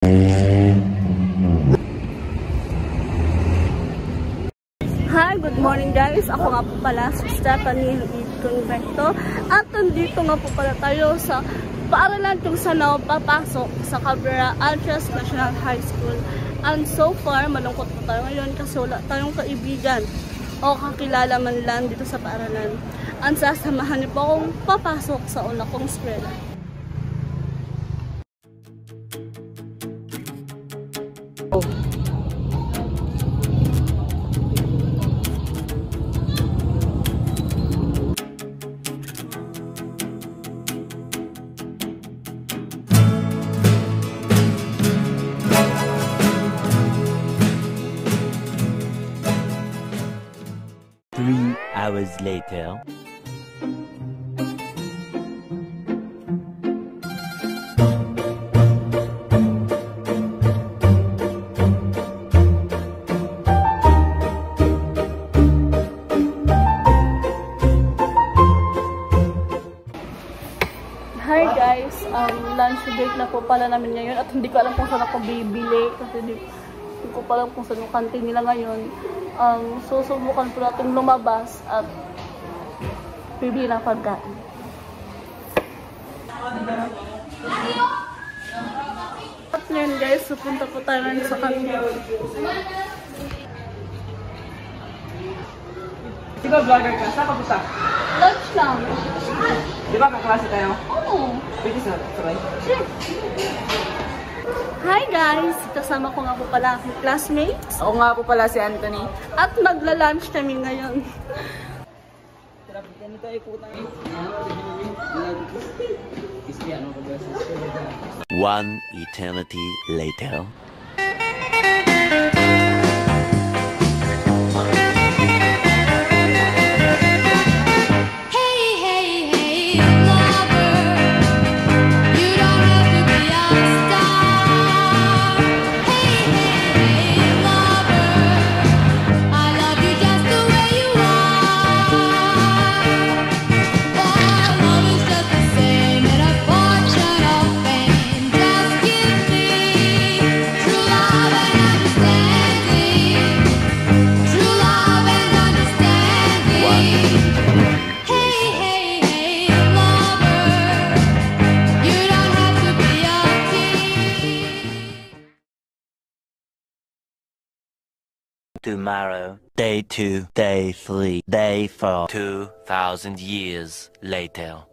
Hi, good morning guys. Ako nga po pala si Stephanie Convento. At nandito nga po pala tayo sa paaralan kung saan ako papasok sa Cabrera Altos National High School. And so far, malungkot po tayo ngayon kasi wala tayong kaibigan o kakilala man lang dito sa paaralan. Ang sasamahan niyo po akong papasok sa una kong eskwela. Hours later. Hi guys, lunch break na po pala namin ngayon at hindi ko alam kung saan ako bibili kasi hindi ko pa alam kung saan yung canteen nila ngayon. Susubukan po natin lumabas at bibili ng pagkain. At ngayon guys, pupunta po tayo ngayon sa kantin. Di ba vlogger ka? Saan ka punta? Lunch lang. Di ba kaklase tayo? Oo. Pwede sa sabay? Sure. Hi guys! Kasama ko nga po pala aking classmates. Ako nga po pala si Anthony. At magla-lunch kami ngayon. Ganito ay po tayo. One eternity later. Tomorrow, day 2, day 3, day 4, 2,000 years later.